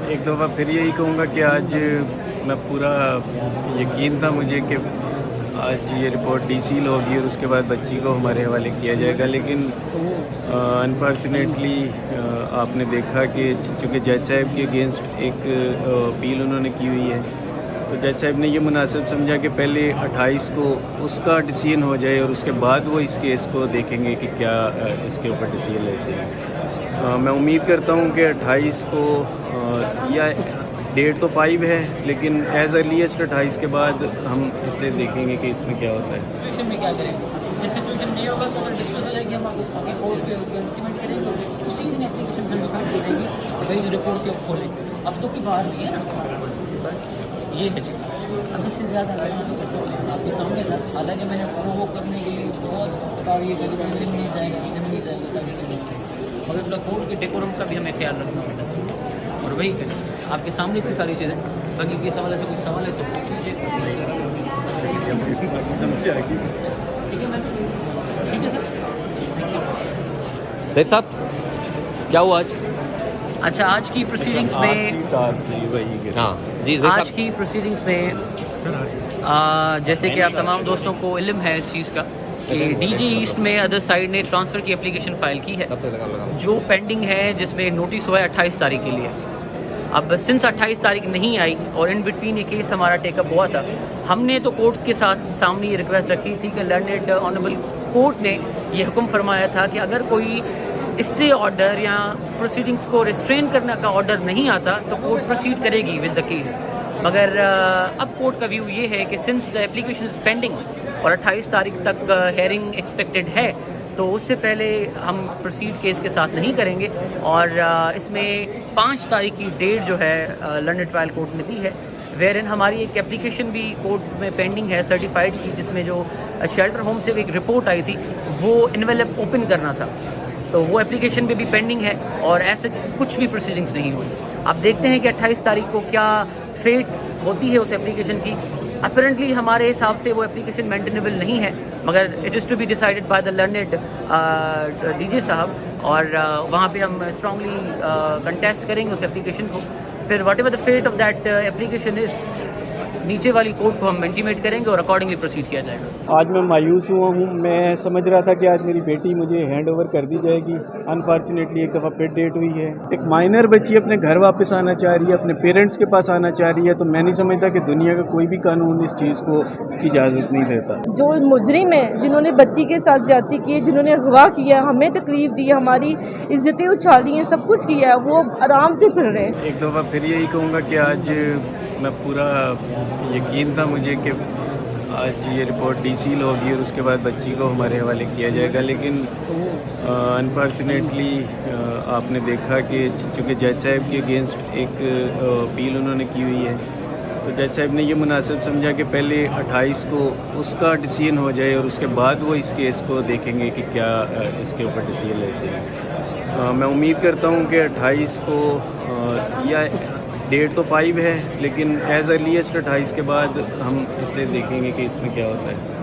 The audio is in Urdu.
ایک دفعہ پھر یہی کہوں گا کہ آج میں پورا یقین تھا مجھے کہ آج یہ رپورٹ ڈی سیل ہوگی اور اس کے بعد بچی کو ہمارے حوالے کیا جائے گا، لیکن انفارچونیٹلی آپ نے دیکھا کہ چونکہ جج صاحب کے اگینسٹ ایک اپیل انہوں نے کی ہوئی ہے، تو جج صاحب نے یہ مناسب سمجھا کہ پہلے 28 کو اس کا ڈیسیژن ہو جائے اور اس کے بعد وہ اس کیس کو دیکھیں گے کہ کیا اس کے اوپر ڈیسیژن لیتے ہیں۔ میں امید کرتا ہوں کہ 28 کو یا ڈیٹ تو 5 ہے، لیکن ایز ارلیسٹ 28 کے بعد ہم اس سے دیکھیں گے کہ اس میں کیا ہوتا ہے۔ سچویشن میں کیا کریں گے؟ جس سچویشن نہیں ہوگا تو اگر ڈسکس ہو جائے گی ہم آگے کورٹ کے انسٹیمیٹ کریں گے، اسی دن اپلیکیشن سبمٹ ہو جائے گی، وہی رپورٹ کے کھولیں گے۔ اب تو کی باہر نہیں ہے نا، یہ ہے چیز۔ اب اس سے زیادہ کرنا تو کیسے ہوگا؟ آپ کے سامنے تھا، حالانکہ میں نے وہ کرنے کے لیے بہت کاری کری، نہیں جائے گی نہیں جائے گی، مگر تھوڑا کورٹ کے ڈیکورم کا بھی ہمیں خیال رکھنا ہوتا ہے اور وہی کریں۔ آپ کے سامنے تھی ساری چیزیں، باقی کس حوالے سے کوئی سوال ہے تو پوچھ لیجیے۔ ٹھیک ہے میم، ٹھیک ہے سر۔ سید صاحب کیا ہوا آج؟ اچھا، آج کی پروسیڈنگس میں ہاں جی آج کی پروسیڈنگس میں جیسے کہ آپ تمام دوستوں کو علم ہے اس چیز کا کہ ڈی جی ایسٹ میں ادر سائڈ نے ٹرانسفر کی اپلیکیشن فائل کی ہے جو پینڈنگ ہے، جس میں نوٹس ہوا ہے 28 تاریخ کے لیے۔ اب سنس 28 تاریخ نہیں آئی اور ان بٹوین یہ کیس ہمارا ٹیک اپ ہوا تھا، ہم نے تو کورٹ کے ساتھ سامنے یہ ریکویسٹ رکھی تھی کہ لرنڈ آنریبل کورٹ نے یہ حکم فرمایا تھا کہ اگر کوئی اسٹے آرڈر یا پروسیڈنگس کو ریسٹرین کرنے کا آرڈر نہیں آتا تو کورٹ پروسیڈ کرے گی ود دا کیس، مگر اب کورٹ کا ویو یہ ہے کہ since the application is pending اور 28 تاریخ تک ہیئرنگ ایکسپیکٹڈ ہے، تو اس سے پہلے ہم پروسیڈ کیس کے ساتھ نہیں کریں گے، اور اس میں 5 تاریخ کی ڈیٹ جو ہے لنڈن ٹرائل کورٹ نے دی ہے، ویئر ان ہماری ایک اپلیکیشن بھی کورٹ میں پینڈنگ ہے سرٹیفائڈ کی، جس میں جو شیلٹر ہوم سے ایک رپورٹ آئی تھی وہ انویلپ اوپن کرنا تھا، تو وہ اپلیکیشن بھی پینڈنگ ہے اور ایسے کچھ بھی پروسیڈنگس نہیں ہوئی۔ اب دیکھتے ہیں کہ 28 تاریخ کو کیا فیٹ ہوتی ہے اس اپلیکیشن کی۔ اپیرنٹلی ہمارے حساب سے وہ اپلیکیشن مینٹینیبل نہیں ہے، مگر it is to be decided by the learned D J صاحب، اور وہاں پہ ہم اسٹرانگلی کنٹیسٹ کریں گے اس اپلیکیشن کو۔ پھر whatever the fate of that application is, نیچے والی کورٹ کو ہم انٹیمیٹ کریں گے اور اکارڈنگلی پروسیڈ کیا جائے گا۔ آج میں مایوس ہوا ہوں، میں سمجھ رہا تھا کہ آج میری بیٹی مجھے ہینڈ اوور کر دی جائے گی، انفارچونیٹلی ایک دفعہ پھر ڈیٹ ہوئی ہے۔ ایک مائنر بچی اپنے گھر واپس آنا چاہ رہی ہے، اپنے پیرنٹس کے پاس آنا چاہ رہی ہے، تو میں نہیں سمجھتا کہ دنیا کا کوئی بھی قانون اس چیز کو کی اجازت نہیں دیتا۔ جو مجرم ہیں جنہوں نے بچی کے ساتھ زیادتی کی ہے، جنہوں نے اغوا کیا، ہمیں تکلیف دی، ہماری عزتیں اچھالی ہیں، سب کچھ کیا ہے، وہ آرام سے پھر رہے ہیں۔ ایک دفعہ پھر یہی کہوں گا کہ آج میں پورا یقین تھا مجھے کہ آج یہ رپورٹ ڈی سیل ہوگی اور اس کے بعد بچی کو ہمارے حوالے کیا جائے گا، لیکن انفارچونیٹلی آپ نے دیکھا کہ چونکہ جج صاحب کے اگینسٹ ایک اپیل انہوں نے کی ہوئی ہے، تو جج صاحب نے یہ مناسب سمجھا کہ پہلے 28 کو اس کا ڈیسیژن ہو جائے اور اس کے بعد وہ اس کیس کو دیکھیں گے کہ کیا اس کے اوپر ڈیسیژن لیتے ہیں۔ میں امید کرتا ہوں کہ 28 کو یا ڈیٹ تو 5 ہے، لیکن ایز ارلیسٹ 28 کے بعد ہم اس سے دیکھیں گے کہ اس میں کیا ہوتا ہے۔